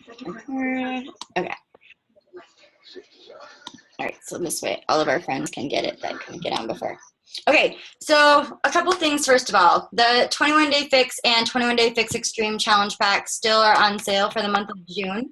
Okay. All right, so this way all of our friends can get it that couldn't get on before. Okay, so a couple things. First of all, the 21-Day Fix and 21-Day Fix Extreme Challenge Packs still are on sale for the month of June.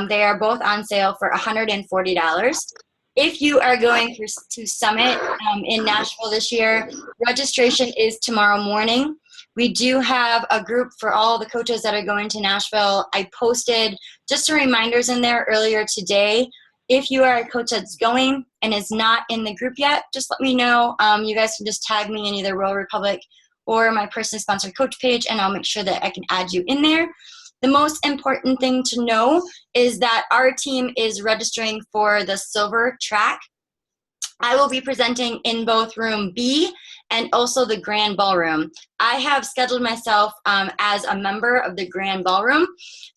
They are both on sale for $140. If you are going to Summit in Nashville this year, registration is tomorrow morning. We do have a group for all the coaches that are going to Nashville. I posted just some reminders in there earlier today. If you are a coach that's going and is not in the group yet, just let me know. You guys can just tag me in either Royal Republic or my personally sponsored coach page, and I'll make sure that I can add you in there. The most important thing to know is that our team is registering for the silver track. I will be presenting in both room B and also the grand ballroom. I have scheduled myself as a member of the grand ballroom.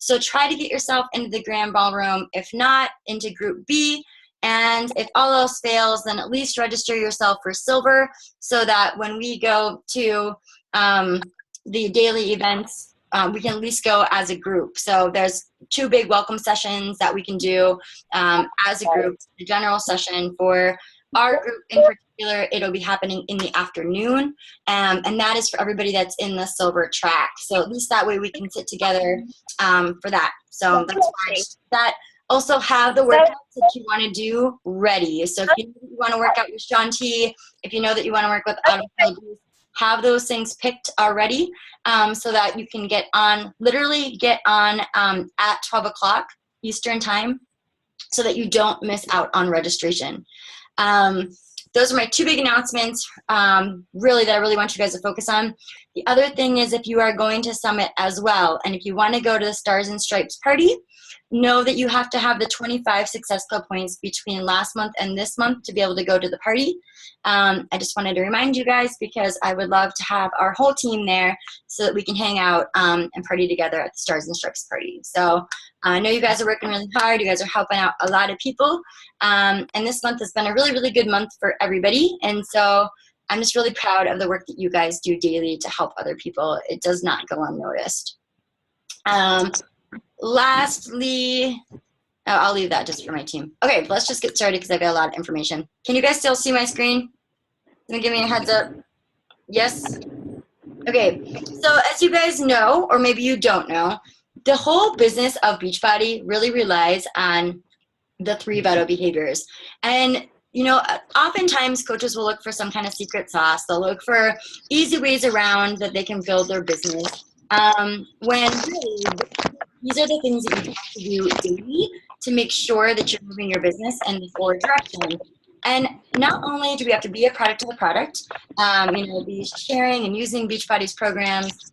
So try to get yourself into the grand ballroom. If not, into group B. And if all else fails, then at least register yourself for silver so that when we go to the daily events, we can at least go as a group. So there's 2 big welcome sessions that we can do as a group. The general session for our group in particular, it'll be happening in the afternoon, and that is for everybody that's in the silver track. So at least that way we can sit together for that. So that's why that. Also have the workouts that you want to do ready. So if you know that you want to work out with Sean T, if you know that you want to work with Autumn, have those things picked already so that you can literally get on at 12 o'clock Eastern time so that you don't miss out on registration. Those are my 2 big announcements, really, that I really want you guys to focus on. The other thing is if you are going to Summit as well, and if you want to go to the Stars and Stripes party, know that you have to have the 25 Success Club points between last month and this month to be able to go to the party. I just wanted to remind you guys because I would love to have our whole team there so that we can hang out and party together at the Stars and Stripes party. So I know you guys are working really hard. You guys are helping out a lot of people. And this month has been a really, really good month for everybody. And so I'm just really proud of the work that you guys do daily to help other people. It does not go unnoticed. Lastly, I'll leave that just for my team. Okay, let's just get started because I've got a lot of information. Can you guys still see my screen? Can you give me a heads up? Yes? Okay, so as you guys know, or maybe you don't know, the whole business of Beachbody really relies on the 3 vital behaviors. And you know, oftentimes coaches will look for some kind of secret sauce. They'll look for easy ways around that they can build their business. When really, these are the things that you have to do daily to make sure that you're moving your business in the forward direction. And not only do we have to be a product of the product, you know, be sharing and using Beachbody's programs,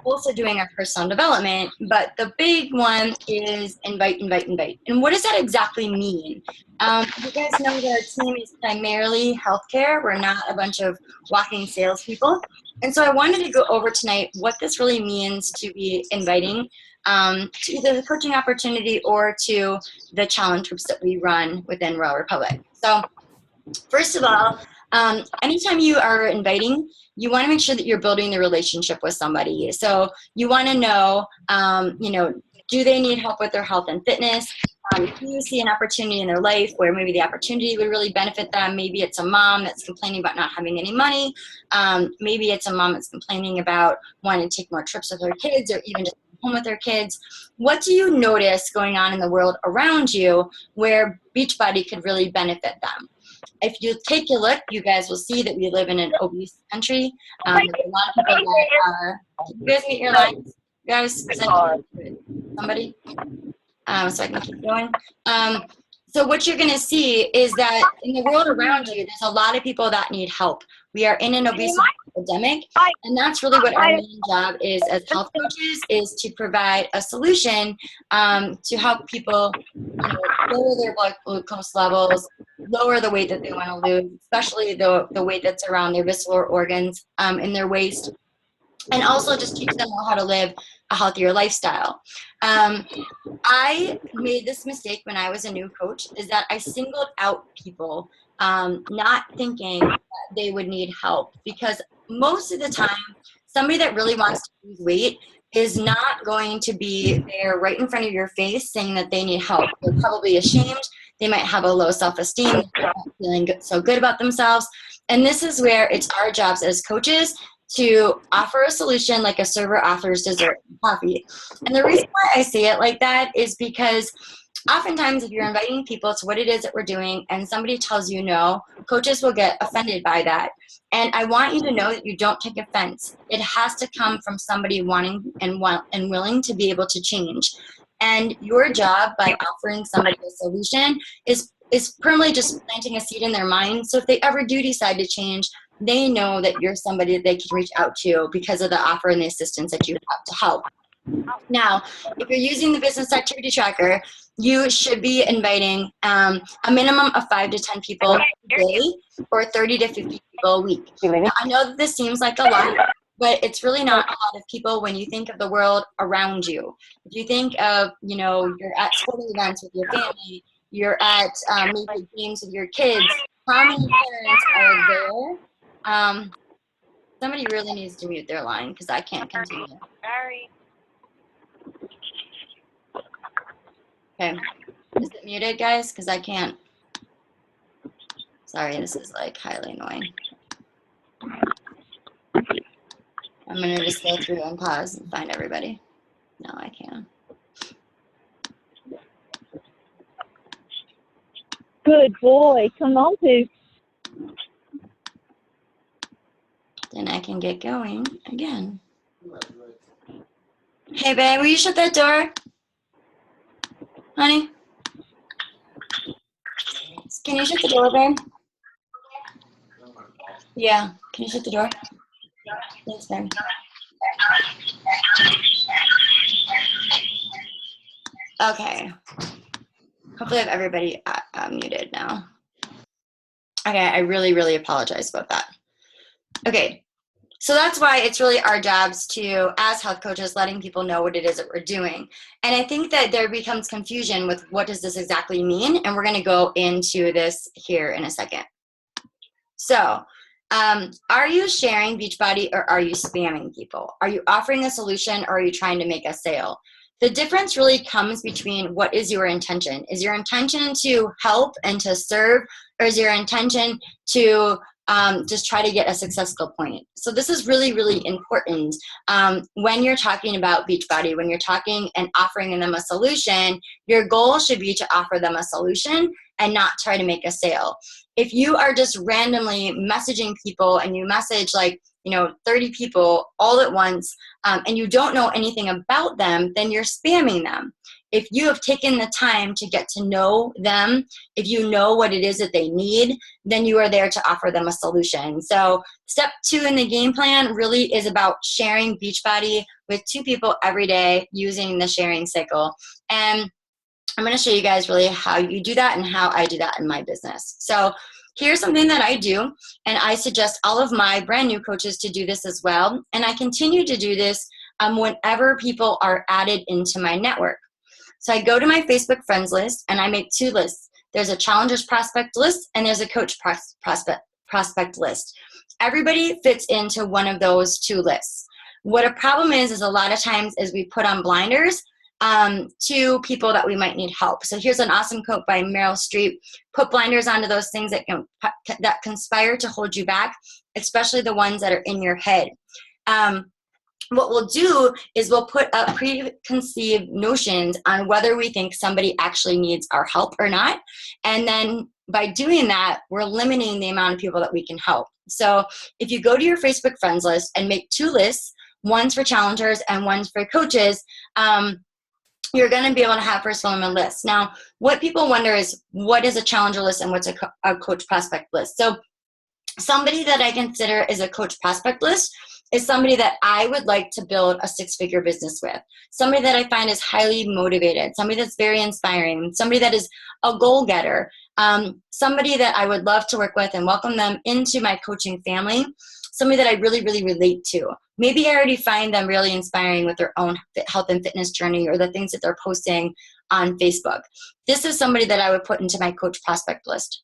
also doing our personal development, but the big one is invite, invite, invite. And what does that exactly mean? You guys know that our team is primarily healthcare. We're not a bunch of walking salespeople. And so I wanted to go over tonight what this really means to be inviting to either the coaching opportunity or to the challenge groups that we run within Royal Republic. So first of all, anytime you are inviting, you want to make sure that you're building the relationship with somebody. So you want to know, you know, do they need help with their health and fitness? Do you see an opportunity in their life where maybe the opportunity would really benefit them? Maybe it's a mom that's complaining about not having any money. Maybe it's a mom that's complaining about wanting to take more trips with her kids or even just home with their kids. What do you notice going on in the world around you where Beachbody could really benefit them? If you take a look, you guys will see that we live in an obese country. There's a lot of people that are, can you guys get your lines, guys? Somebody? So I can keep going. So what you're going to see is that in the world around you, there's a lot of people that need help. We are in an obesity epidemic, and that's really what our main job is as health coaches, is to provide a solution to help people, you know, lower their blood glucose levels, lower the weight that they want to lose, especially the weight that's around their visceral organs in their waist, and also just teach them how to live a healthier lifestyle. I made this mistake when I was a new coach, is that I singled out people not thinking that they would need help, because most of the time somebody that really wants to lose weight is not going to be there right in front of your face saying that they need help. They're probably ashamed. They might have a low self-esteem. They're not feeling so good about themselves. And this is where it's our jobs as coaches to offer a solution like a server offers dessert and coffee. And the reason why I say it like that is because oftentimes if you're inviting people to what it is that we're doing and somebody tells you no, coaches will get offended by that. And I want you to know that you don't take offense. It has to come from somebody wanting and willing to be able to change. And your job by offering somebody a solution is permanently just planting a seed in their mind. So if they ever do decide to change, they know that you're somebody that they can reach out to because of the offer and the assistance that you have to help. Now, if you're using the business activity tracker, you should be inviting a minimum of 5 to 10 people a day or 30 to 50 people a week. Now, I know that this seems like a lot, but it's really not a lot of people when you think of the world around you. If you think of, you're at sporting events with your family, you're at maybe games with your kids, how many parents are there? Somebody really needs to mute their line because I can't continue. Sorry. Okay. Is it muted, guys? Because I can't. Sorry, this is like highly annoying. I'm going to just go through and pause and find everybody. No, I can't. Good boy. Come on, Pooh. Then I can get going again. Hey, babe, will you shut that door? Honey? Can you shut the door, babe? Yeah. Can you shut the door? Thanks, babe. Okay. Hopefully I have everybody muted now. Okay, I really, really apologize about that. Okay, so that's why it's really our jobs to, as health coaches, letting people know what it is that we're doing. And I think that there becomes confusion with what does this exactly mean, and we're going to go into this here in a second. So, are you sharing Beachbody or are you spamming people? Are you offering a solution or are you trying to make a sale? The difference really comes between what is your intention. Is your intention to help and to serve, or is your intention to just try to get a successful point? So this is really, really important when you're talking about Beachbody, when you're talking and offering them a solution, your goal should be to offer them a solution and not try to make a sale. If you are just randomly messaging people and you message 30 people all at once and you don't know anything about them, then you're spamming them. If you have taken the time to get to know them, if you know what it is that they need, then you are there to offer them a solution. So step 2 in the game plan really is about sharing Beachbody with 2 people every day using the sharing cycle. And I'm going to show you guys really how you do that and how I do that in my business. So here's something that I do, and I suggest all of my brand new coaches to do this as well. And I continue to do this whenever people are added into my network. So I go to my Facebook friends list and I make 2 lists. There's a challengers prospect list and there's a coach prospect list. Everybody fits into one of those 2 lists. What a problem is a lot of times is we put on blinders to people that we might need help. So here's an awesome quote by Meryl Streep: put blinders onto those things that conspire to hold you back, especially the ones that are in your head. What we'll do is we'll put up preconceived notions on whether we think somebody actually needs our help or not. And then by doing that, we're limiting the amount of people that we can help. So if you go to your Facebook friends list and make 2 lists, one's for challengers and one's for coaches, you're going to be able to have first one on the list. Now, what people wonder is, what is a challenger list and what's a coach prospect list? So somebody that I consider is a coach prospect list is somebody that I would like to build a 6-figure business with. Somebody that I find is highly motivated, somebody that's very inspiring, somebody that is a goal-getter, somebody that I would love to work with and welcome them into my coaching family, somebody that I really, really relate to. Maybe I already find them really inspiring with their own health and fitness journey or the things that they're posting on Facebook. This is somebody that I would put into my coach prospect list.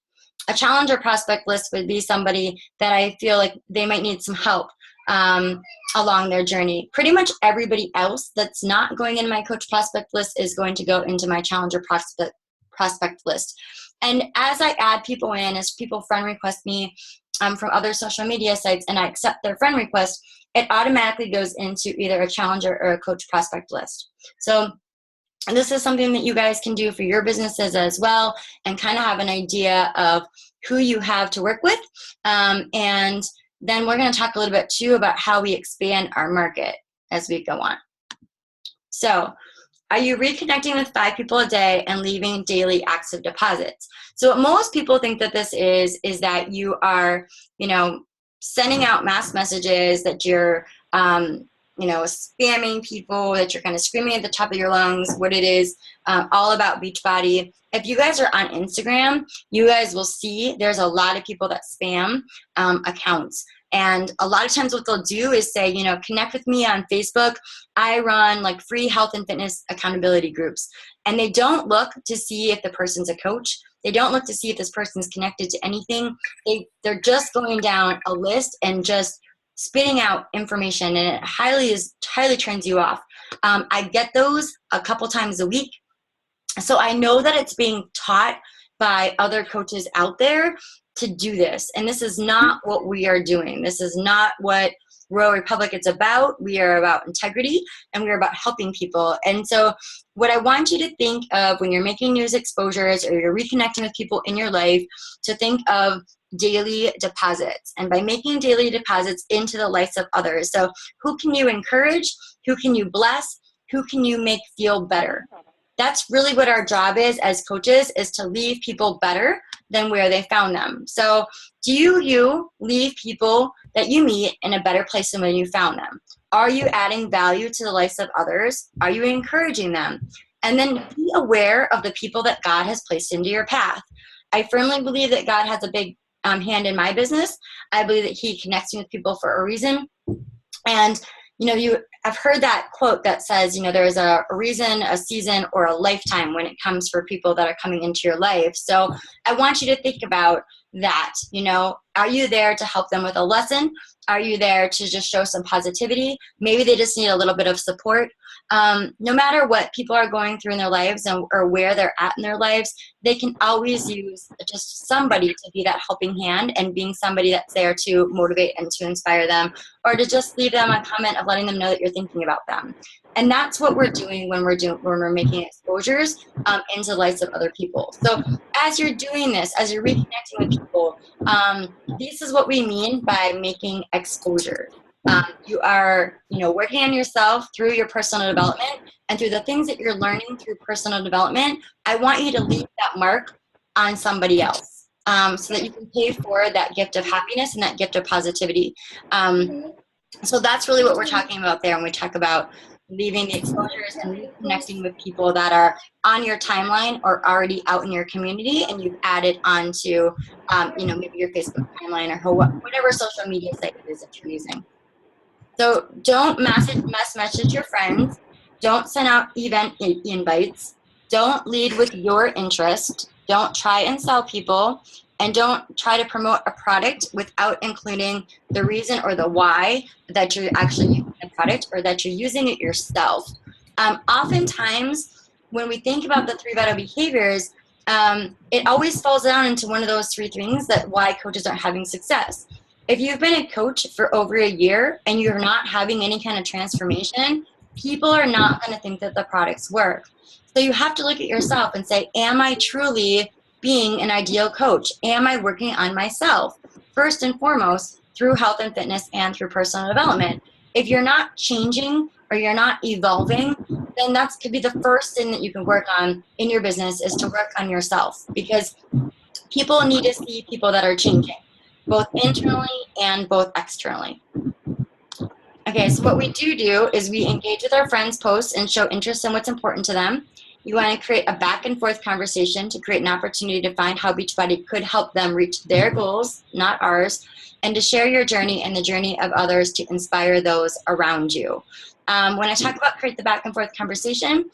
A challenger prospect list would be somebody that I feel like they might need some help. along their journey. Pretty much everybody else that's not going in my coach prospect list is going to go into my challenger prospect list. And as I add people in, as people friend request me from other social media sites and I accept their friend request, it automatically goes into either a challenger or a coach prospect list. So this is something that you guys can do for your businesses as well and kind of have an idea of who you have to work with. And then we're going to talk a little bit too about how we expand our market as we go on. So are you reconnecting with 5 people a day and leaving daily active deposits? So what most people think that this is that you are, sending out mass messages, that you're, spamming people, that you're kind of screaming at the top of your lungs what it is all about Beachbody. If you guys are on Instagram, you guys will see there's a lot of people that spam accounts. And a lot of times what they'll do is say, connect with me on Facebook. I run like free health and fitness accountability groups. And they don't look to see if the person's a coach. They don't look to see if this person's connected to anything. They're just going down a list and just spitting out information, and it highly turns you off. I get those a couple times a week. So I know that it's being taught by other coaches out there to do this. And this is not what we are doing. This is not what Royal Republic is about. We are about integrity and we are about helping people. And so what I want you to think of when you're making news exposures or you're reconnecting with people in your life, to think of daily deposits. And by making daily deposits into the lives of others. So who can you encourage? Who can you bless? Who can you make feel better? That's really what our job is as coaches, is to leave people better than where they found them. So do you leave people that you meet in a better place than when you found them? Are you adding value to the lives of others? Are you encouraging them? And then be aware of the people that God has placed into your path. I firmly believe that God has a big hand in my business. I believe that he connects me with people for a reason. And I've heard that quote that says, there's a reason, a season, or a lifetime when it comes for people that are coming into your life. So I want you to think about that. Are you there to help them with a lesson? Are you there to just show some positivity? Maybe they just need a little bit of support. No matter what people are going through in their lives or where they're at in their lives, they can always use just somebody to be that helping hand and being somebody that's there to motivate and to inspire them, or to just leave them a comment of letting them know that you're thinking about them. And that's what we're doing when we're making exposures into the lives of other people. So as you're doing this, as you're reconnecting with people, this is what we mean by making exposure. You are, working on yourself through your personal development and through the things that you're learning through personal development. I want you to leave that mark on somebody else so that you can pay for that gift of happiness and that gift of positivity. So that's really what we're talking about there when we talk about leaving the exposures and reconnecting with people that are on your timeline or already out in your community, and you've added onto, maybe your Facebook timeline or whatever social media site it is that you're using. So don't mass message your friends. Don't send out event invites. Don't lead with your interest. Don't try and sell people. And don't try to promote a product without including the reason or the why that you're actually using the product or that you're using it yourself. Oftentimes, when we think about the 3 vital behaviors, it always falls down into one of those 3 things that why coaches aren't having success. If you've been a coach for over a year and you're not having any kind of transformation, people are not going to think that the products work. So you have to look at yourself and say, am I truly being an ideal coach? Am I working on myself? First and foremost, through health and fitness and through personal development. If you're not changing or you're not evolving, then that could be the first thing that you can work on in your business, is to work on yourself, because people need to see people that are changing, both internally and both externally. Okay, so what we do is we engage with our friends' posts and show interest in what's important to them. You want to create a back and forth conversation to create an opportunity to find how Beachbody could help them reach their goals, not ours, and to share your journey and the journey of others to inspire those around you. When I talk about create the back and forth conversation,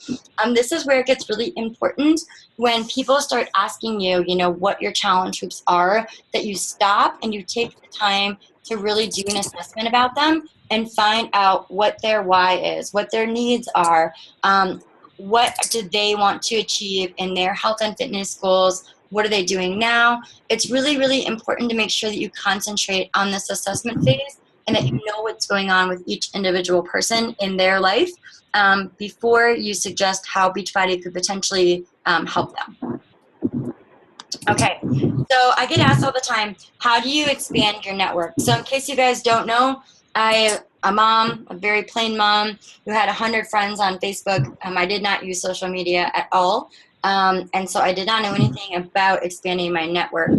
this is where it gets really important. When people start asking you, what your challenge groups are, that you stop and you take the time to really do an assessment about them and find out what their why is, what their needs are, what do they want to achieve in their health and fitness goals, what are they doing now. It's really, really important to make sure that you concentrate on this assessment phase and that you know what's going on with each individual person in their life before you suggest how Beachbody could potentially help them. Okay, so I get asked all the time, how do you expand your network? So in case you guys don't know, I'm a mom, a very plain mom who had 100 friends on Facebook. I did not use social media at all. And so I did not know anything about expanding my network.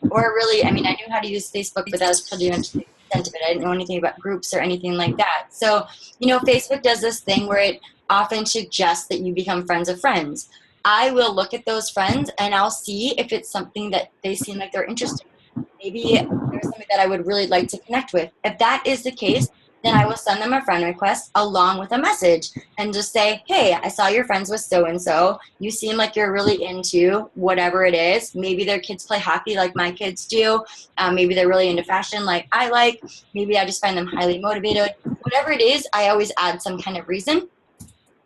Or really, I mean, I knew how to use Facebook, but that was pretty much the extent of it. I didn't know anything about groups or anything like that. So, you know, Facebook does this thing where it often suggests that you become friends of friends. I will look at those friends and I'll see if it's something that they seem like they're interested in. Maybe there's somebody that I would really like to connect with. If that is the case, then I will send them a friend request along with a message and just say, hey, I saw you're friends with so-and-so. You seem like you're really into whatever it is. Maybe their kids play hockey like my kids do. Maybe they're really into fashion like I like. Maybe I just find them highly motivated. Whatever it is, I always add some kind of reason.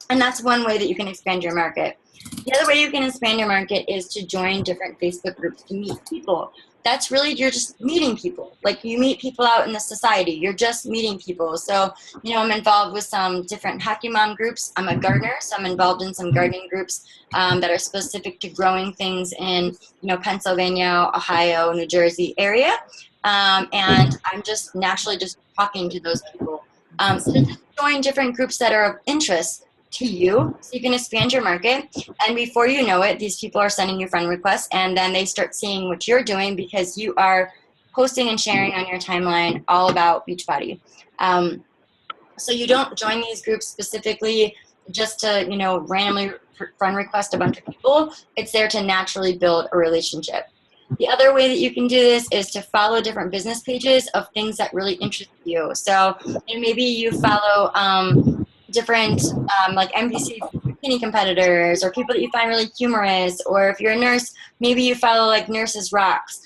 And that's one way that you can expand your market. The other way you can expand your market is to join different Facebook groups to meet people. That's really, you're just meeting people. Like you meet people out in the society. You're just meeting people. So, you know, I'm involved with some different hockey mom groups. I'm a gardener, so I'm involved in some gardening groups that are specific to growing things in, you know, Pennsylvania, Ohio, New Jersey area. And I'm just naturally just talking to those people. So just join different groups that are of interest to you so you can expand your market, and before you know it, these people are sending you friend requests, and then they start seeing what you're doing because you are posting and sharing on your timeline all about Beachbody. So you don't join these groups specifically just to, you know, randomly friend request a bunch of people. It's there to naturally build a relationship. The other way that you can do this is to follow different business pages of things that really interest you. So, you know, maybe you follow different like NBC bikini competitors or people that you find really humorous, or if you're a nurse, maybe you follow like Nurses Rocks.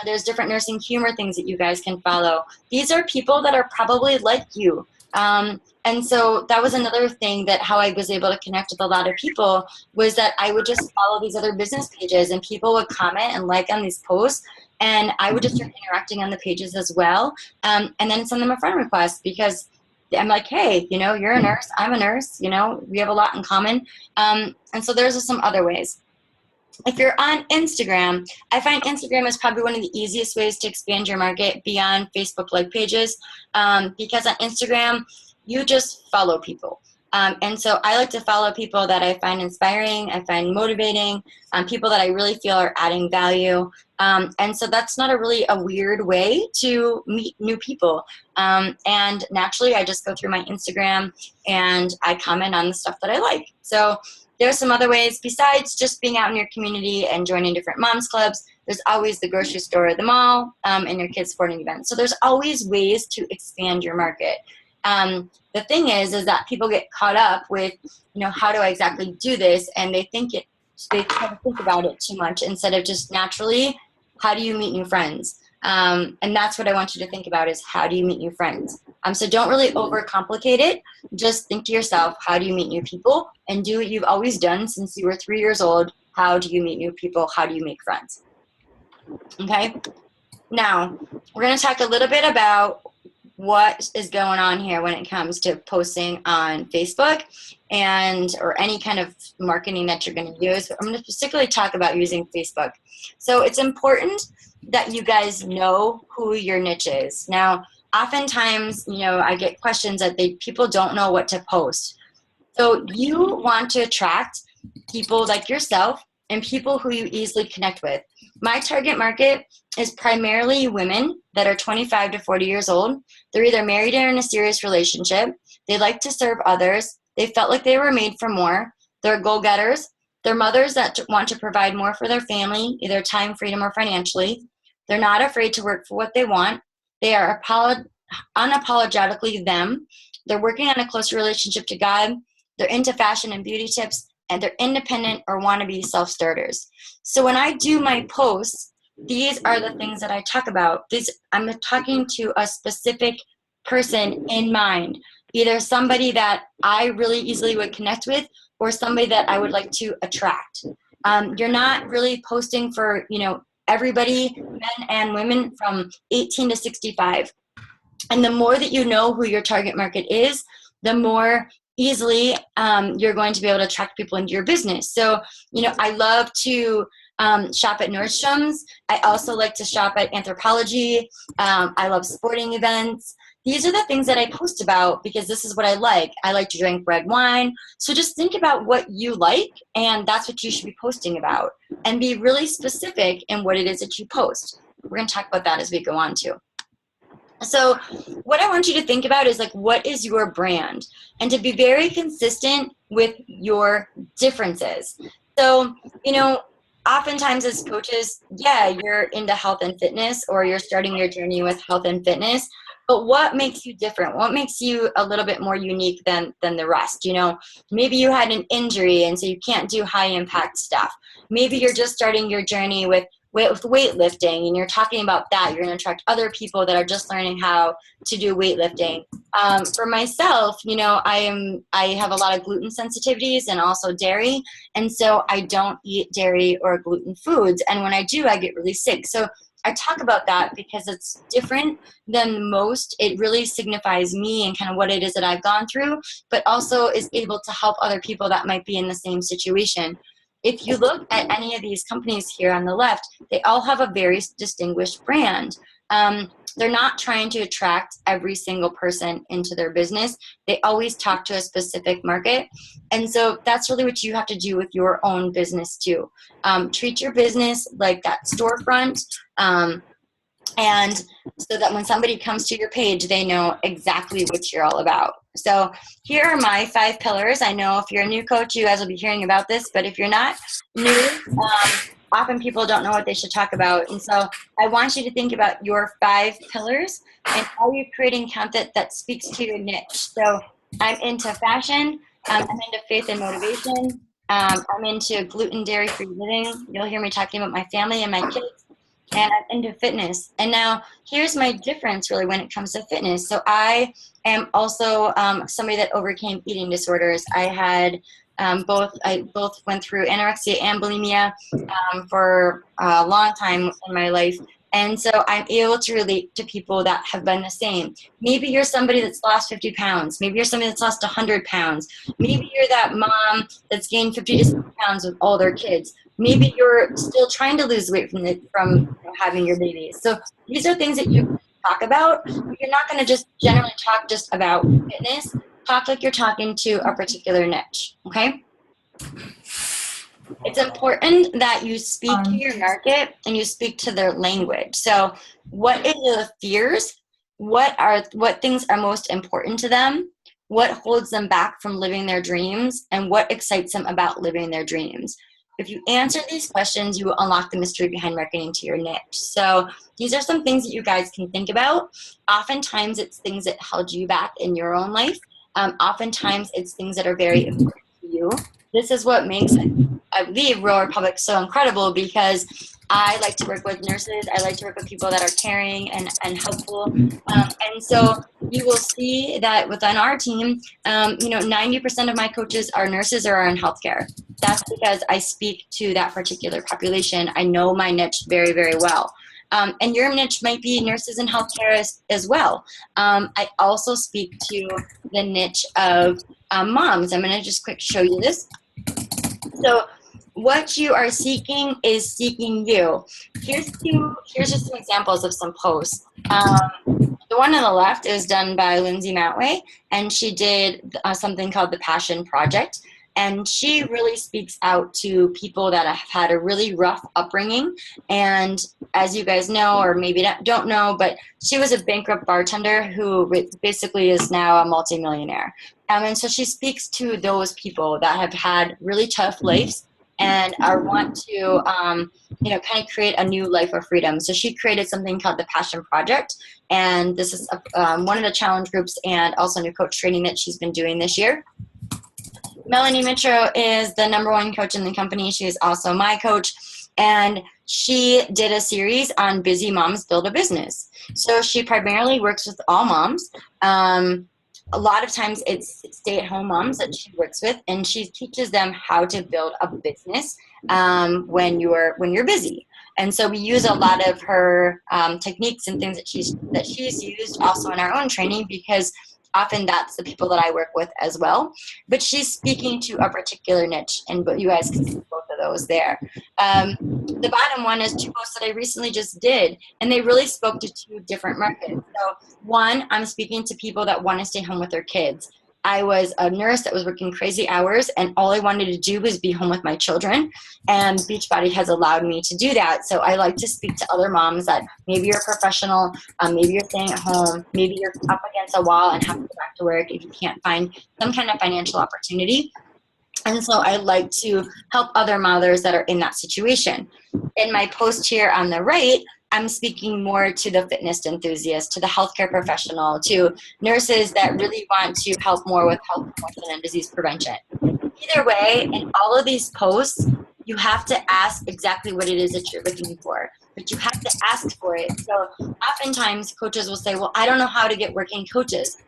There's different nursing humor things that you guys can follow. These are people that are probably like you. And so that was another thing that how I was able to connect with a lot of people was that I would just follow these other business pages and people would comment and like on these posts, and I would just start interacting on the pages as well, and then send them a friend request because I'm like, hey, you know, you're a nurse, I'm a nurse, you know, we have a lot in common. And so there's some other ways. If you're on Instagram, I find Instagram is probably one of the easiest ways to expand your market beyond Facebook like pages, because on Instagram, you just follow people. And so I like to follow people that I find inspiring, I find motivating, people that I really feel are adding value. And so that's not a weird way to meet new people. And naturally, I just go through my Instagram and I comment on the stuff that I like. So there's some other ways besides just being out in your community and joining different moms clubs. There's always the grocery store, the mall, and your kids' sporting events. So there's always ways to expand your market. The thing is that people get caught up with, you know, how do I exactly do this? And they try to think about it too much instead of just naturally, how do you meet new friends? And that's what I want you to think about is how do you meet new friends? So don't really overcomplicate it. Just think to yourself, how do you meet new people? And do what you've always done since you were 3 years old. How do you meet new people? How do you make friends? Okay. Now, we're going to talk a little bit about what is going on here when it comes to posting on Facebook and or any kind of marketing that you're going to use. But I'm going to specifically talk about using Facebook. So it's important that you guys know who your niche is. Now, oftentimes, you know, I get questions that people don't know what to post. So you want to attract people like yourself and people who you easily connect with. My target market is primarily women that are 25 to 40 years old. They're either married or in a serious relationship. They like to serve others. They felt like they were made for more. They're goal-getters. They're mothers that want to provide more for their family, either time, freedom, or financially. They're not afraid to work for what they want. They are unapologetically them. They're working on a closer relationship to God. They're into fashion and beauty tips, and they're independent or want to be self-starters. So when I do my posts, these are the things that I talk about. I'm talking to a specific person in mind, either somebody that I really easily would connect with or somebody that I would like to attract. You're not really posting for, everybody, men and women from 18 to 65. And the more that you know who your target market is, the more easily you're going to be able to attract people into your business. So, I love to shop at Nordstrom's. I also like to shop at Anthropologie. I love sporting events. These are the things that I post about because this is what I like. I like to drink red wine. So just think about what you like, and that's what you should be posting about. And be really specific in what it is that you post. We're going to talk about that as we go on too. So what I want you to think about is what is your brand? And to be very consistent with your differences. So, oftentimes as coaches, you're into health and fitness, or you're starting your journey with health and fitness. But what makes you different? What makes you a little bit more unique than the rest? Maybe you had an injury and so you can't do high impact stuff. Maybe you're just starting your journey with weightlifting and you're talking about that. You're going to attract other people that are just learning how to do weightlifting. For myself, I have a lot of gluten sensitivities and also dairy. And so I don't eat dairy or gluten foods. And when I do, I get really sick. So I talk about that because it's different than most. It really signifies me and kind of what it is that I've gone through, but also is able to help other people that might be in the same situation. If you look at any of these companies here on the left, they all have a very distinguished brand. They're not trying to attract every single person into their business. They always talk to a specific market. And so that's really what you have to do with your own business too. Treat your business like that storefront. And so that when somebody comes to your page, they know exactly what you're all about. So here are my 5 pillars. I know if you're a new coach, you guys will be hearing about this, but if you're not new, often people don't know what they should talk about. And so I want you to think about your 5 pillars and how you're creating content that speaks to your niche. So I'm into fashion. I'm into faith and motivation. I'm into gluten, dairy-free living. You'll hear me talking about my family and my kids. And I'm into fitness. And now here's my difference really when it comes to fitness. So I am also somebody that overcame eating disorders. I had both went through anorexia and bulimia for a long time in my life. And so I'm able to relate to people that have been the same. Maybe you're somebody that's lost 50 pounds. Maybe you're somebody that's lost 100 pounds. Maybe you're that mom that's gained 50 to 60 pounds with all their kids. Maybe you're still trying to lose weight from having your babies. So these are things that you can talk about. You're not going to just generally talk just about fitness. Talk like you're talking to a particular niche, okay? It's important that you speak to your market and you speak to their language. So what is the fears? What things are most important to them? What holds them back from living their dreams? And what excites them about living their dreams? If you answer these questions, you will unlock the mystery behind marketing to your niche. So these are some things that you guys can think about. Oftentimes it's things that held you back in your own life. Oftentimes it's things that are very important to you. This is what makes, I believe, Royal Republic so incredible because I like to work with nurses. I like to work with people that are caring and helpful. And so you will see that within our team, 90% of my coaches are nurses or are in healthcare. That's because I speak to that particular population. I know my niche very, very well. And your niche might be nurses and healthcare as well. I also speak to the niche of moms. I'm going to just quick show you this. So what you are seeking is seeking you. Here's just some examples of some posts. The one on the left is done by Lindsay Metro, and she did something called the Passion Project. And she really speaks out to people that have had a really rough upbringing. And as you guys know, or maybe don't know, but she was a bankrupt bartender who basically is now a multimillionaire. And so she speaks to those people that have had really tough lives and want to, kind of create a new life of freedom. So she created something called the Passion Project. And this is one of the challenge groups and also new coach training that she's been doing this year. Melanie Metro is the #1 coach in the company. She is also my coach. And she did a series on busy moms build a business. So she primarily works with all moms. A lot of times it's stay-at-home moms that she works with, and she teaches them how to build a business when you're busy. And so we use a lot of her techniques and things that she's used also in our own training, because often that's the people that I work with as well. But she's speaking to a particular niche, and you guys can see both of those there. The bottom one is two posts that I recently just did, and they really spoke to two different markets. So one, I'm speaking to people that want to stay home with their kids. I was a nurse that was working crazy hours, and all I wanted to do was be home with my children, and Beachbody has allowed me to do that. So I like to speak to other moms that maybe you're a professional, maybe you're staying at home, maybe you're up against a wall and have to go back to work if you can't find some kind of financial opportunity. And so I like to help other mothers that are in that situation. In my post here on the right, I'm speaking more to the fitness enthusiast, to the healthcare professional, to nurses that really want to help more with health promotion and disease prevention. Either way, in all of these posts, you have to ask exactly what it is that you're looking for, but you have to ask for it. So oftentimes coaches will say, well, I don't know how to get working coaches.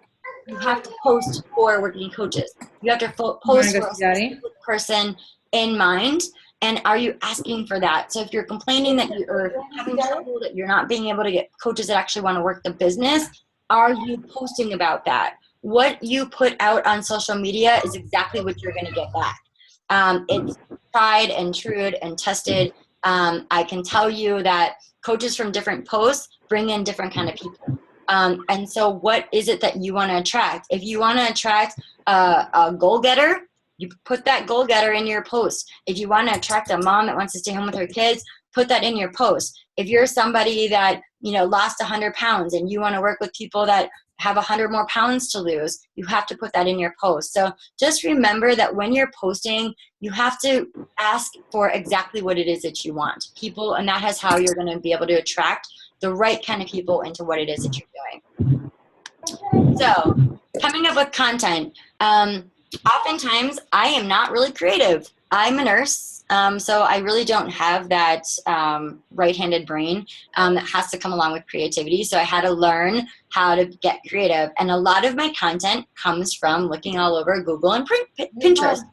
You have to post for working coaches. You have to post for a specific person in mind. And are you asking for that? So if you're complaining that you're having trouble, that you're not being able to get coaches that actually want to work the business, are you posting about that? What you put out on social media is exactly what you're going to get back. It's tried and true and tested. I can tell you that coaches from different posts bring in different kind of people. And so what is it that you want to attract? If you want to attract a goal-getter, you put that goal-getter in your post. If you want to attract a mom that wants to stay home with her kids, put that in your post. If you're somebody that, lost 100 pounds and you want to work with people that have 100 more pounds to lose, you have to put that in your post. So just remember that when you're posting, you have to ask for exactly what it is that you want. People, and that is how you're going to be able to attract the right kind of people into what it is that you're doing. So coming up with content. Oftentimes I am not really creative. I'm a nurse, so I really don't have that right-handed brain that has to come along with creativity. So I had to learn how to get creative. And a lot of my content comes from looking all over Google and Pinterest.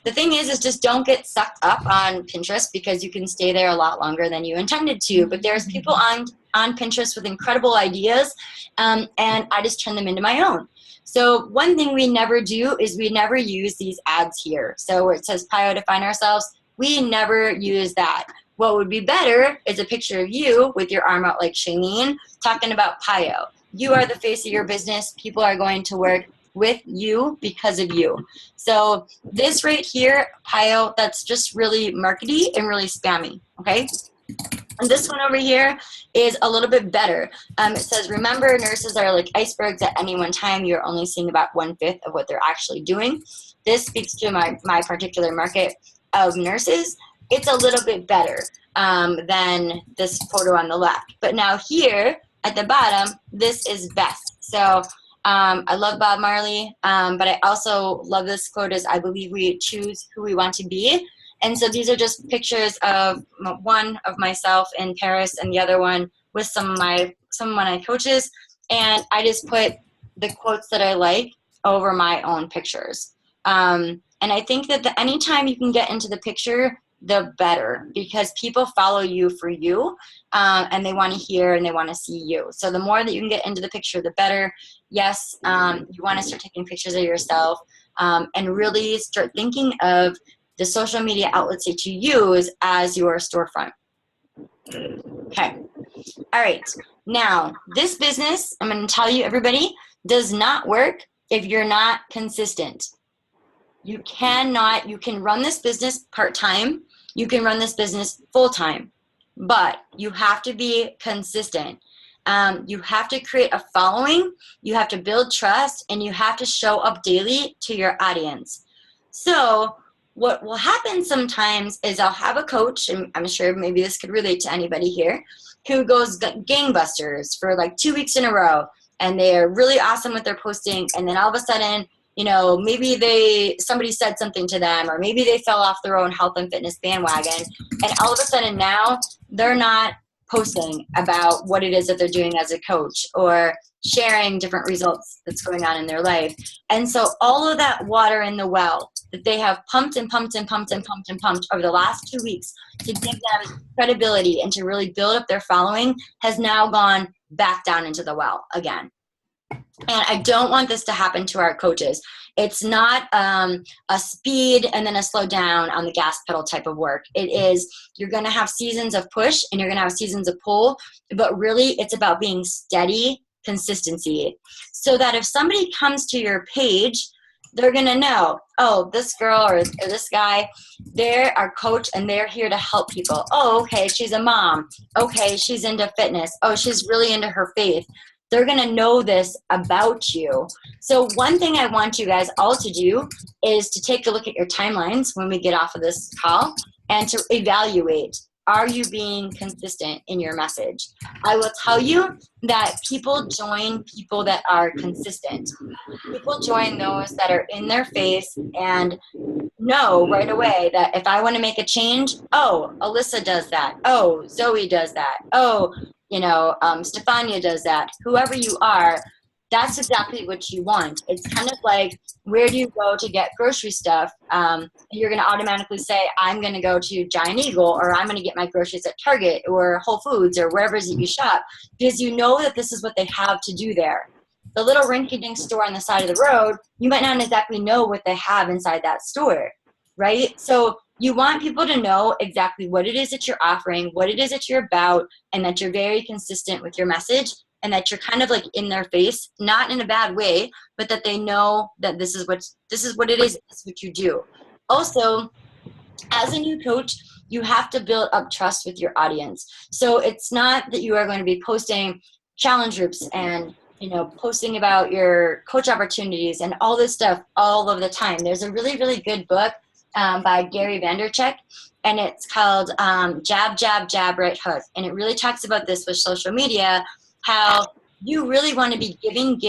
The thing is just don't get sucked up on Pinterest, because you can stay there a lot longer than you intended to. But there's people on Pinterest with incredible ideas, and I just turn them into my own. So one thing we never do is we never use these ads here. So where it says PIO define ourselves, we never use that. What would be better is a picture of you with your arm out like Shailene talking about PIO. You are the face of your business. People are going to work with you because of you. So this right here, PIO, that's just really markety and really spammy, okay? And this one over here is a little bit better. It says, remember, nurses are like icebergs. At any one time, you're only seeing about 1/5 of what they're actually doing. This speaks to my particular market of nurses. It's a little bit better than this photo on the left. But now here at the bottom, this is best. So I love Bob Marley, but I also love this quote is, I believe we choose who we want to be. And so these are just pictures of one of myself in Paris and the other one with some of my coaches. And I just put the quotes that I like over my own pictures. And I think that anytime you can get into the picture, the better, because people follow you for you, and they want to hear and they want to see you. So the more that you can get into the picture, the better. Yes, you want to start taking pictures of yourself, and really start thinking of the social media outlets that you use as your storefront. Okay. All right. Now, this business, I'm going to tell you, everybody, does not work if you're not consistent. You can run this business part-time. You can run this business full-time, but you have to be consistent. You have to create a following. You have to build trust, and you have to show up daily to your audience. So what will happen sometimes is I'll have a coach, and I'm sure maybe this could relate to anybody here, who goes gangbusters for like 2 weeks in a row, and they are really awesome with their posting, and then all of a sudden maybe somebody said something to them, or maybe they fell off their own health and fitness bandwagon, and all of a sudden now they're not posting about what it is that they're doing as a coach or sharing different results that's going on in their life. And so all of that water in the well that they have pumped and pumped and pumped and pumped and pumped over the last 2 weeks to give them credibility and to really build up their following has now gone back down into the well again. And I don't want this to happen to our coaches. It's not a speed and then a slow down on the gas pedal type of work. It is, you're going to have seasons of push and you're going to have seasons of pull, but really it's about being steady consistency, so that if somebody comes to your page, they're going to know, oh, this girl or this guy, they're our coach and they're here to help people. Oh, okay, she's a mom. Okay, she's into fitness. Oh, she's really into her faith. They're going to know this about you. So one thing I want you guys all to do is to take a look at your timelines when we get off of this call and to evaluate, are you being consistent in your message? I will tell you that people join people that are consistent. People join those that are in their face and know right away that if I want to make a change, oh, Alyssa does that. Oh, Zoe does that. Oh, Stefania does that. Whoever you are, that's exactly what you want. It's kind of like, where do you go to get grocery stuff? You're going to automatically say, I'm going to go to Giant Eagle, or I'm going to get my groceries at Target or Whole Foods or wherever it is that you shop, because you know that this is what they have to do there. The little rinky-dink store on the side of the road, you might not exactly know what they have inside that store, right? So you want people to know exactly what it is that you're offering, what it is that you're about, and that you're very consistent with your message, and that you're kind of like in their face, not in a bad way, but that they know that this is what it is, this is what you do. Also, as a new coach, you have to build up trust with your audience. So it's not that you are going to be posting challenge groups and posting about your coach opportunities and all this stuff all of the time. There's a really, really good book by Gary Vaynerchuk, and it's called Jab, Jab, Jab, Right Hook. And it really talks about this with social media, how you really want to be giving,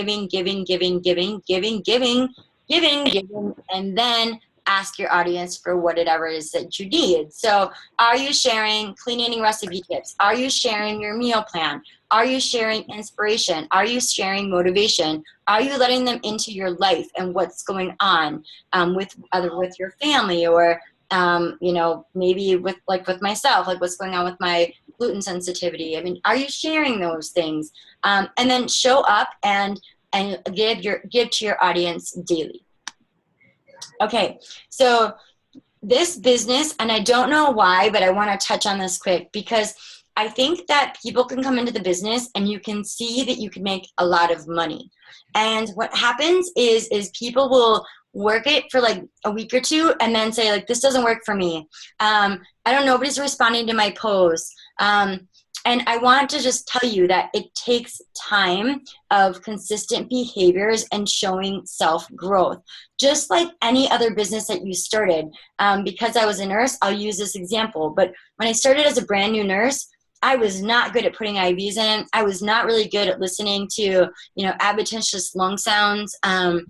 and then ask your audience for whatever it is that you need. So are you sharing clean eating recipe tips? Are you sharing your meal plan? Are you sharing inspiration? Are you sharing motivation? Are you letting them into your life and what's going on with your family, or maybe with myself, like what's going on with my gluten sensitivity? I mean, are you sharing those things? And then show up and give to your audience daily. Okay, so this business, and I don't know why, but I want to touch on this quick, because I think that people can come into the business and you can see that you can make a lot of money. And what happens is people will work it for like a week or two and then say, like, this doesn't work for me. Nobody's responding to my posts. And I want to just tell you that it takes time of consistent behaviors and showing self-growth. Just like any other business that you started. Because I was a nurse, I'll use this example. But when I started as a brand new nurse, I was not good at putting IVs in. I was not really good at listening to, adventitious lung sounds. I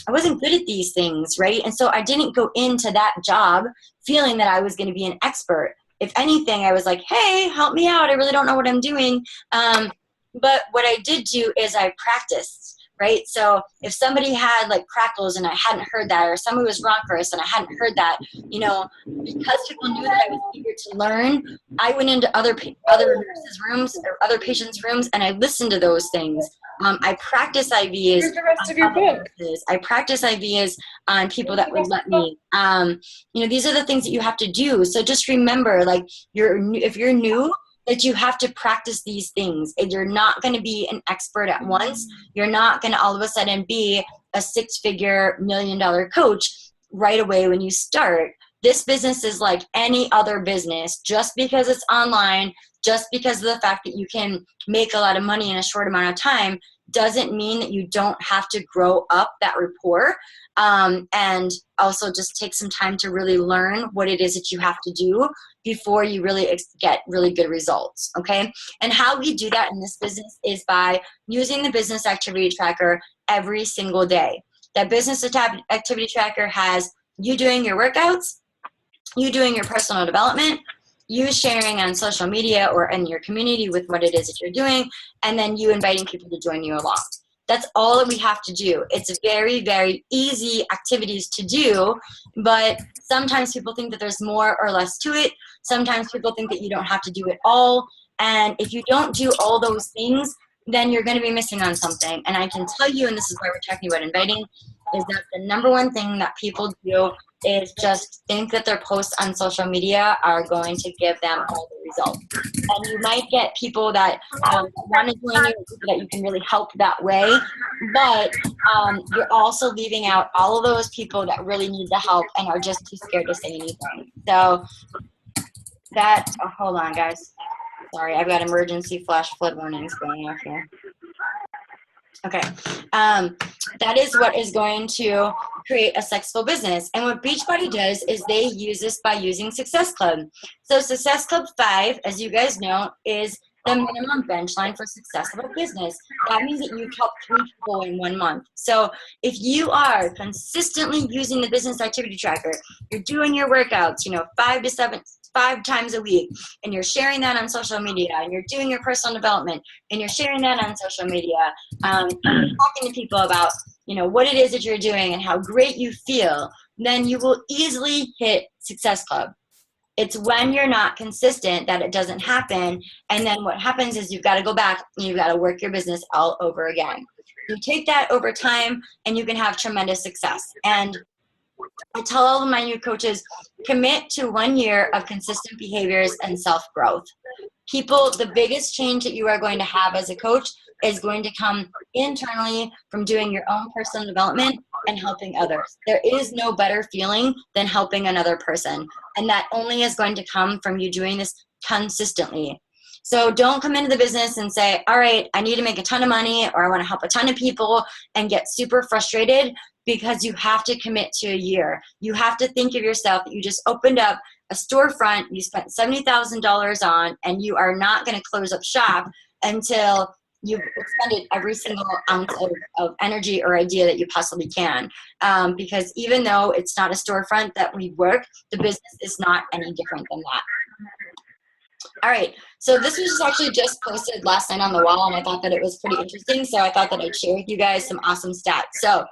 wasn't good at these things, right? And so I didn't go into that job feeling that I was going to be an expert. If anything, I was like, hey, help me out. I really don't know what I'm doing. But what I did do is I practiced, right? So if somebody had like crackles and I hadn't heard that, or somebody was raucous and I hadn't heard that, because people knew that I was eager to learn, I went into other nurses' rooms or other patients' rooms and I listened to those things. I practice IVs. Here's the rest of your book. I practice IVs on people that would let me. These are the things that you have to do. So just remember, like, if you're new, that you have to practice these things. You're not going to be an expert at once. You're not going to all of a sudden be a six-figure, $1 million coach right away when you start. This business is like any other business. Just because it's online, just because of the fact that you can make a lot of money in a short amount of time, doesn't mean that you don't have to grow up that rapport, and also just take some time to really learn what it is that you have to do before you really get really good results, okay? And how we do that in this business is by using the business activity tracker every single day. That business activity tracker has you doing your workouts, you doing your personal development, you sharing on social media or in your community with what it is that you're doing, and then you inviting people to join you along. That's all that we have to do. It's very, very easy activities to do, but sometimes people think that there's more or less to it. Sometimes people think that you don't have to do it all. And if you don't do all those things, then you're going to be missing on something. And I can tell you, and this is why we're talking about inviting, is that the number one thing that people do is just think that their posts on social media are going to give them all the results. And you might get people that want to join you, people that you can really help that way, but you're also leaving out all of those people that really need the help and are just too scared to say anything. So that, hold on guys. Sorry, I've got emergency flash flood warnings going off here. Okay, that is what is going to create a successful business. And what Beachbody does is they use this by using Success Club. So Success Club 5, as you guys know, is the minimum bench line for success of a business. That means that you've helped 3 people in 1 month. So if you are consistently using the business activity tracker, you're doing your workouts, 5 times a week, and you're sharing that on social media, and you're doing your personal development, and you're sharing that on social media, and you're talking to people about, what it is that you're doing and how great you feel, then you will easily hit Success Club. It's when you're not consistent that it doesn't happen, and then what happens is you've got to go back and you've got to work your business all over again. You take that over time, and you can have tremendous success. And I tell all of my new coaches, commit to 1 year of consistent behaviors and self-growth. People, the biggest change that you are going to have as a coach is going to come internally from doing your own personal development and helping others. There is no better feeling than helping another person. And that only is going to come from you doing this consistently. So don't come into the business and say, all right, I need to make a ton of money, or I want to help a ton of people, and get super frustrated, because you have to commit to a year. You have to think of yourself that you just opened up a storefront, you spent $70,000 on, and you are not going to close up shop until you've expended every single ounce of energy or idea that you possibly can. Because even though it's not a storefront that we work, the business is not any different than that. All right, so this was actually just posted last night on the wall, and I thought that it was pretty interesting, so I thought that I'd share with you guys some awesome stats. So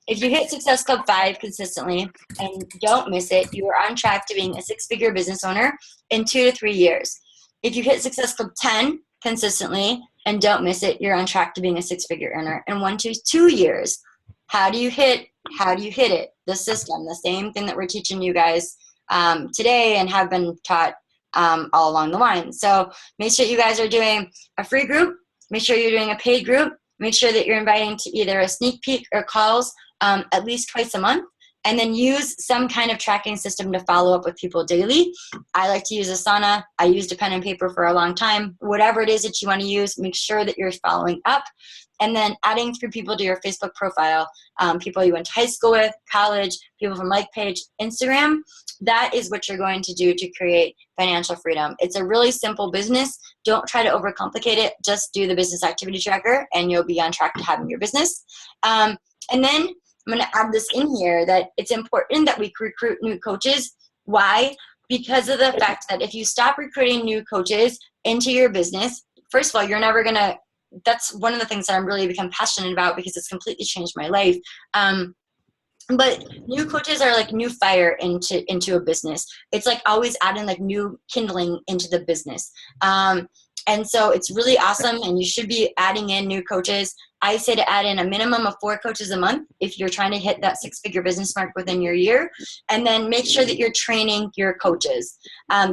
if you hit Success Club 5 consistently and don't miss it, you are on track to being a 6-figure business owner in 2 to 3 years. If you hit Success Club 10 consistently and don't miss it, you're on track to being a 6-figure earner in 1 to 2 years. How do you hit it? The system, the same thing that we're teaching you guys today and have been taught all along the line. So make sure you guys are doing a free group. Make sure you're doing a paid group. Make sure that you're inviting to either a sneak peek or calls at least twice a month. And then use some kind of tracking system to follow up with people daily. I like to use Asana. I used a pen and paper for a long time. Whatever it is that you want to use, make sure that you're following up. And then adding 3 people to your Facebook profile, people you went to high school with, college, people from like page, Instagram. That is what you're going to do to create financial freedom. It's a really simple business. Don't try to overcomplicate it. Just do the business activity tracker and you'll be on track to having your business. And then I'm going to add this in here that it's important that we recruit new coaches. Why? Because of the fact that if you stop recruiting new coaches into your business, first of all, you're never going to, that's one of the things that I'm really become passionate about because it's completely changed my life. But new coaches are like new fire into a business. It's like always adding like new kindling into the business. And so it's really awesome, and you should be adding in new coaches. I say to add in a minimum of 4 coaches a month if you're trying to hit that 6-figure business mark within your year. And then make sure that you're training your coaches.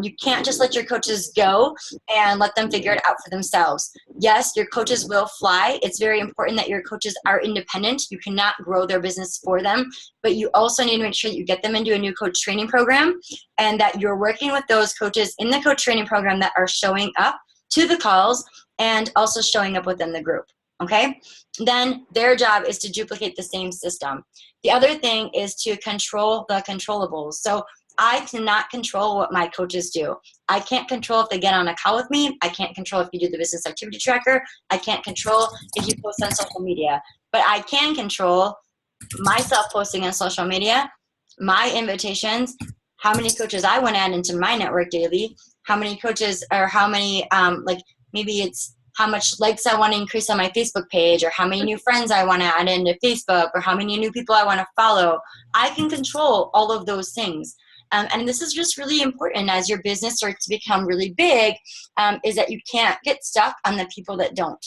You can't just let your coaches go and let them figure it out for themselves. Yes, your coaches will fly. It's very important that your coaches are independent. You cannot grow their business for them, but you also need to make sure that you get them into a new coach training program and that you're working with those coaches in the coach training program that are showing up to the calls and also showing up within the group. Okay, then their job is to duplicate the same system. The other thing is to control the controllables. So I cannot control what my coaches do. I can't control if they get on a call with me. I can't control if you do the business activity tracker. I can't control if you post on social media. But I can control myself posting on social media, my invitations, how many coaches I want to add into my network daily, how many coaches, or how many, like maybe it's how much likes I want to increase on my Facebook page, or how many new friends I want to add into Facebook, or how many new people I want to follow. I can control all of those things. And this is just really important as your business starts to become really big, is that you can't get stuck on the people that don't.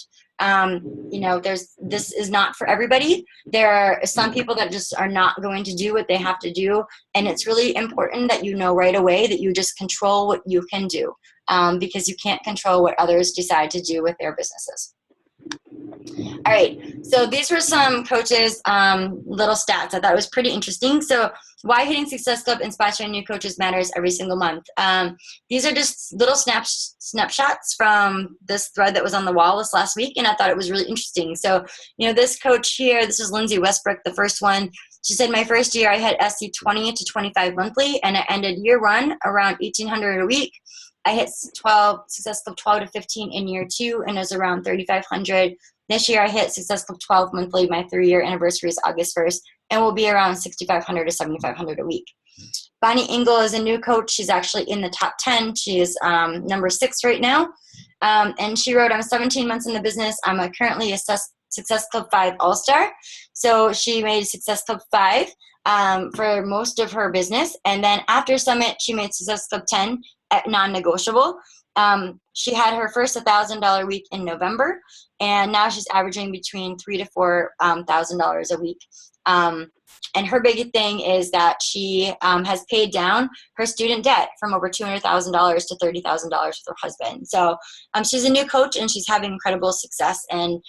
This is not for everybody. There are some people that just are not going to do what they have to do. And it's really important that you know right away that you just control what you can do, because you can't control what others decide to do with their businesses. All right, so these were some coaches' little stats. I thought it was pretty interesting. So why Hitting Success Club inspiring new coaches matters every single month. These are just little snapshots from this thread that was on the wall this last week, and I thought it was really interesting. So, this coach here, this is Lindsay Westbrook, the first one. She said, my first year I had SC 20 to 25 monthly, and I ended year one around 1,800 a week. I hit Success Club 12 to 15 in year two, and it was around 3,500. This year I hit Success Club 12 monthly. My 3-year anniversary is August 1st, and will be around 6,500 to 7,500 a week. Bonnie Engel is a new coach. She's actually in the top 10. She is number 6 right now. And she wrote, I'm 17 months in the business. I'm currently a Success Club 5 All-Star. So she made Success Club 5 for most of her business. And then after Summit, she made Success Club 10 at non-negotiable. She had her first $1,000 week in November, and now she's averaging between $3,000 to $4,000 a week. And her big thing is that she has paid down her student debt from over $200,000 to $30,000 with her husband. So she's a new coach, and she's having incredible success, and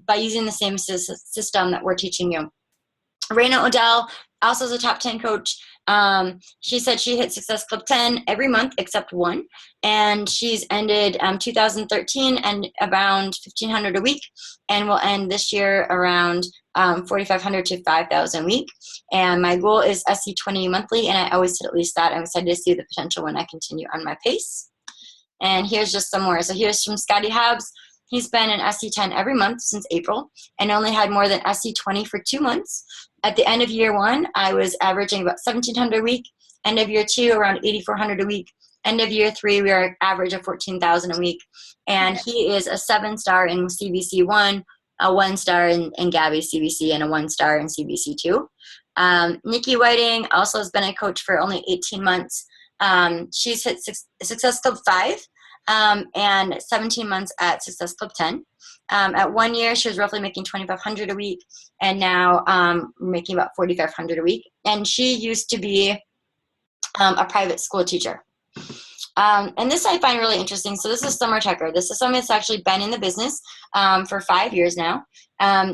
by using the same system that we're teaching you. Raina Odell also is a top 10 coach. She said she hit Success Club 10 every month except one, and she's ended 2013 and around 1,500 a week, and will end this year around 4,500 to 5,000 a week. And my goal is SC 20 monthly, and I always hit at least that. I'm excited to see the potential when I continue on my pace. And here's just some more. So here's from Scotty Hobbs. He's been in SC 10 every month since April, and only had more than SC 20 for 2 months. At the end of year one, I was averaging about 1,700 a week. End of year two, around 8,400 a week. End of year three, we are an average of 14,000 a week. And he is a 7-star in CBC 1, a 1-star in Gabby's CBC, and a 1-star in CBC 2. Nikki Whiting also has been a coach for only 18 months. She's hit Success Club 5 and 17 months at Success Club 10. At 1 year, she was roughly making 2,500 a week, and now making about 4,500 a week. And she used to be a private school teacher. And this I find really interesting. So this is Summer Tucker. This is someone that's actually been in the business for 5 years now.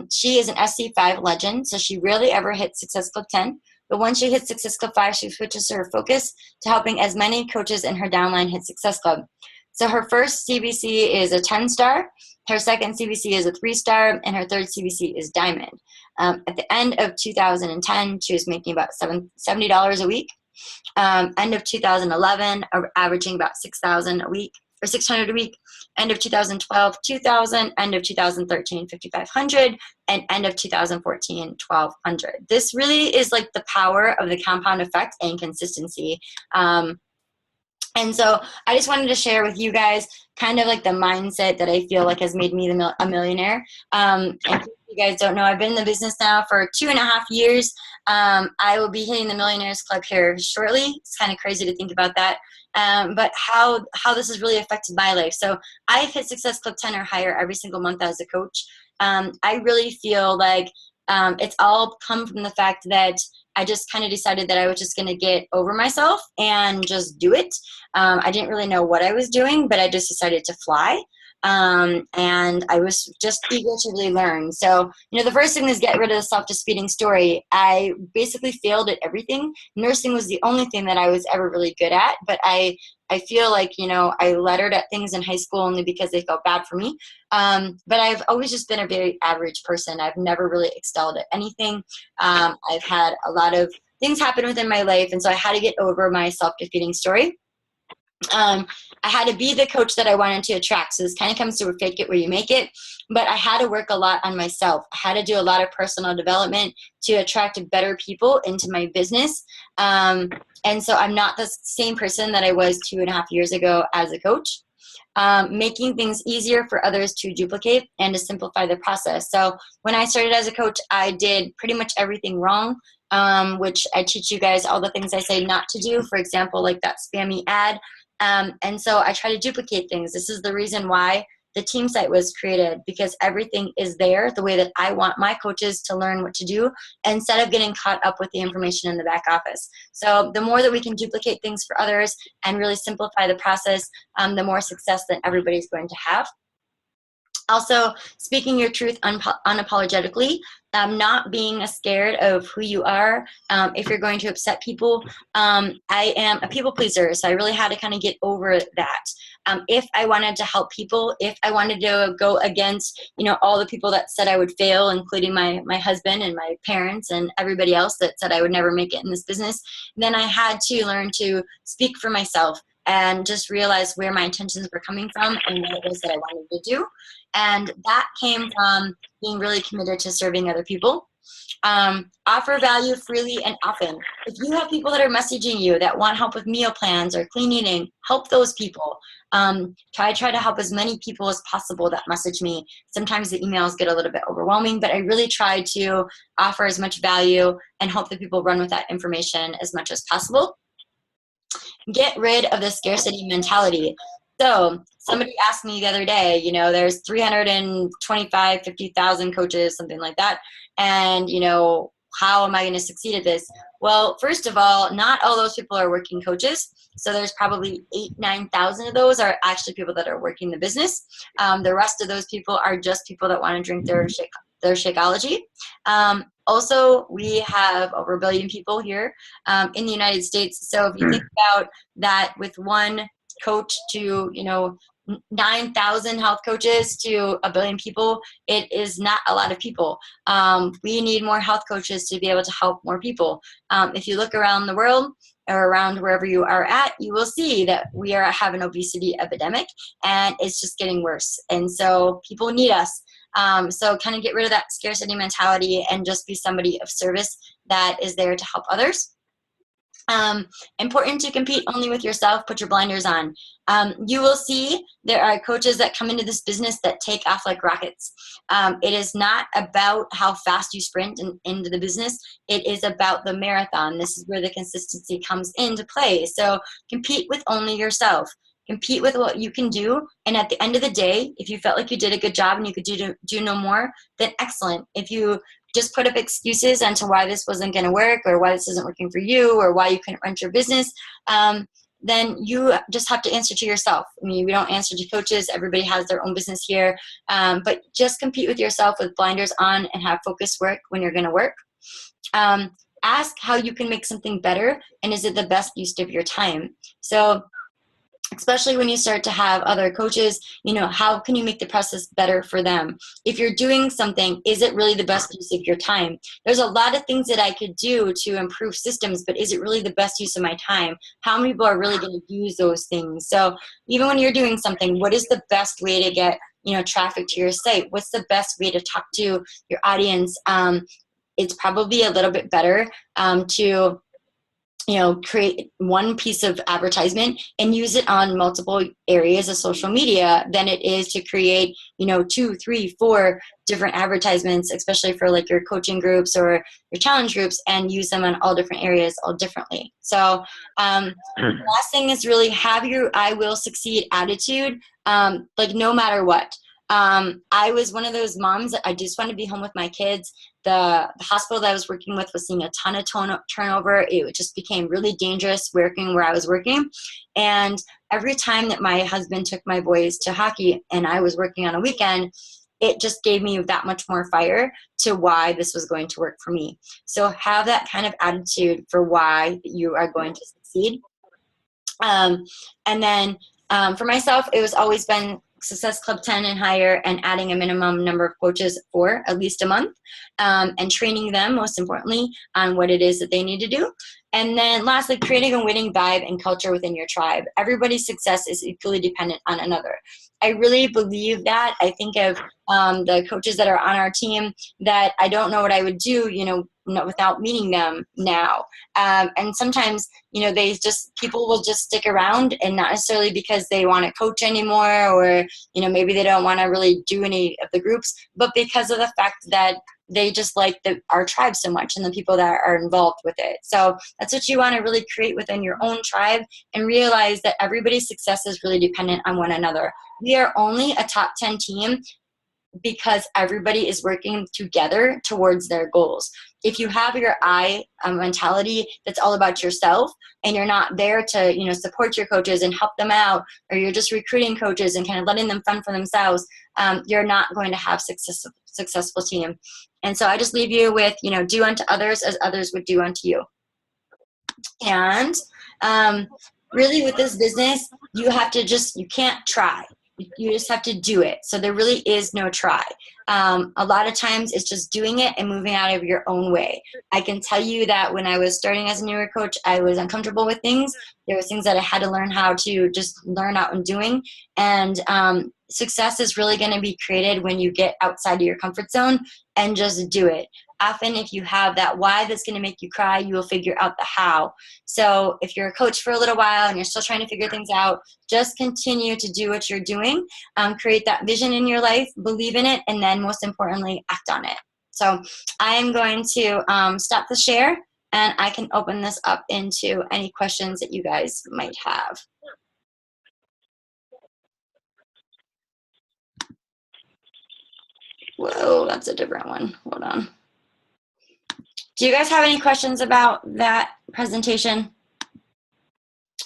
She is an SC5 legend, so she rarely ever hits Success Club 10. But once she hits Success Club 5, she switches her focus to helping as many coaches in her downline hit Success Club. So her first CBC is a 10-star, her second CBC is a 3-star, and her third CBC is Diamond. At the end of 2010, she was making about $70 a week. End of 2011, averaging about $6,000 a week, or $600 a week. End of 2012, $2,000. End of 2013, $5,500. And end of 2014, $1,200. This really is like the power of the compound effect and consistency. And so I just wanted to share with you guys kind of like the mindset that I feel like has made me a millionaire. And if you guys don't know, I've been in the business now for 2.5 years. I will be hitting the Millionaires Club here shortly. It's kind of crazy to think about that. But how this has really affected my life. So I've hit Success Club 10 or higher every single month as a coach. I really feel like it's all come from the fact that I just kind of decided that I was just going to get over myself and just do it. I didn't really know what I was doing, but I just decided to fly. And I was just eager to really learn. So, the first thing is get rid of the self-defeating story. I basically failed at everything. Nursing was the only thing that I was ever really good at, but I feel like, I lettered at things in high school only because they felt bad for me. But I've always just been a very average person. I've never really excelled at anything. I've had a lot of things happen within my life, and so I had to get over my self-defeating story. I had to be the coach that I wanted to attract. So this kind of comes to a fake it where you make it. But I had to work a lot on myself. I had to do a lot of personal development to attract better people into my business. And so I'm not the same person that I was 2.5 years ago as a coach. Making things easier for others to duplicate and to simplify the process. So when I started as a coach, I did pretty much everything wrong, which I teach you guys all the things I say not to do. For example, like that spammy ad. And so I try to duplicate things. This is the reason why the team site was created, because everything is there the way that I want my coaches to learn what to do instead of getting caught up with the information in the back office. So the more that we can duplicate things for others and really simplify the process, the more success that everybody's going to have. Also, speaking your truth unapologetically, not being scared of who you are. If you're going to upset people, I am a people pleaser, so I really had to kind of get over that. If I wanted to help people, if I wanted to go against, all the people that said I would fail, including my husband and my parents and everybody else that said I would never make it in this business, then I had to learn to speak for myself and just realize where my intentions were coming from and what it was that I wanted to do. And that came from being really committed to serving other people. Offer value freely and often. If you have people that are messaging you that want help with meal plans or clean eating, help those people. Try to help as many people as possible that message me. Sometimes the emails get a little bit overwhelming, but I really try to offer as much value and hope that people run with that information as much as possible. Get rid of the scarcity mentality. So somebody asked me the other day, there's 325, 50,000 coaches, something like that. And, how am I going to succeed at this? Well, first of all, not all those people are working coaches. So there's probably 9,000 of those are actually people that are working the business. The rest of those people are just people that want to drink their Shakeology. Also, we have over 1 billion people here in the United States. So if you think about that, with one coach to 9,000 health coaches to 1 billion people, it is not a lot of people. We need more health coaches to be able to help more people. If you look around the world or around wherever you are at, you will see that we have an obesity epidemic, and it's just getting worse. And so people need us. So kind of get rid of that scarcity mentality and just be somebody of service that is there to help others. Important to compete only with yourself. Put your blinders on. You will see there are coaches that come into this business that take off like rockets. It is not about how fast you sprint into the business. It is about the marathon. This is where the consistency comes into play. So compete with only yourself. Compete with what you can do. And at the end of the day, if you felt like you did a good job and you could do no more, then excellent. If you just put up excuses onto why this wasn't going to work or why this isn't working for you or why you couldn't run your business, then you just have to answer to yourself. I mean, we don't answer to coaches. Everybody has their own business here. But just compete with yourself with blinders on and have focused work when you're going to work. Ask how you can make something better, and is it the best use of your time? So especially when you start to have other coaches, how can you make the process better for them? If you're doing something, is it really the best use of your time? There's a lot of things that I could do to improve systems, but is it really the best use of my time? How many people are really going to use those things? So even when you're doing something, what is the best way to get, traffic to your site? What's the best way to talk to your audience? It's probably a little bit better to create one piece of advertisement and use it on multiple areas of social media than it is to create, 2, 3, 4 different advertisements, especially for like your coaching groups or your challenge groups, and use them on all different areas all differently. So the last thing is really have your I will succeed attitude, like no matter what. I was one of those moms that I just wanted to be home with my kids. The hospital that I was working with was seeing a ton of turnover. It just became really dangerous working where I was working. And every time that my husband took my boys to hockey and I was working on a weekend, it just gave me that much more fire to why this was going to work for me. So have that kind of attitude for why you are going to succeed. And then for myself, it was always been Success Club 10 and higher, and adding a minimum number of coaches for at least a month, and training them, most importantly, on what it is that they need to do. And then lastly, creating a winning vibe and culture within your tribe. Everybody's success is equally dependent on another. I really believe that. I think of the coaches that are on our team that I don't know what I would do, without meeting them now. And sometimes, people will just stick around, and not necessarily because they want to coach anymore, or, maybe they don't want to really do any of the groups, but because of the fact that they just like our tribe so much and the people that are involved with it. So that's what you want to really create within your own tribe, and realize that everybody's success is really dependent on one another. We are only a top 10 team because everybody is working together towards their goals. If you have your I mentality that's all about yourself, and you're not there to support your coaches and help them out, or you're just recruiting coaches and kind of letting them fund for themselves, you're not going to have successful team. And so I just leave you with, do unto others as others would do unto you. And really with this business, you can't try. You just have to do it. So there really is no try. A lot of times it's just doing it and moving out of your own way. I can tell you that when I was starting as a newer coach, I was uncomfortable with things. There was things that I had to learn how to just learn out and doing. And success is really going to be created when you get outside of your comfort zone and just do it. Often if you have that why that's going to make you cry, you will figure out the how. So if you're a coach for a little while and you're still trying to figure things out, just continue to do what you're doing. Create that vision in your life, believe in it, and then most importantly, act on it. So I am going to stop the share, and I can open this up into any questions that you guys might have. Whoa, that's a different one. Hold on. Do you guys have any questions about that presentation?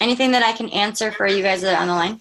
Anything that I can answer for you guys that are on the line?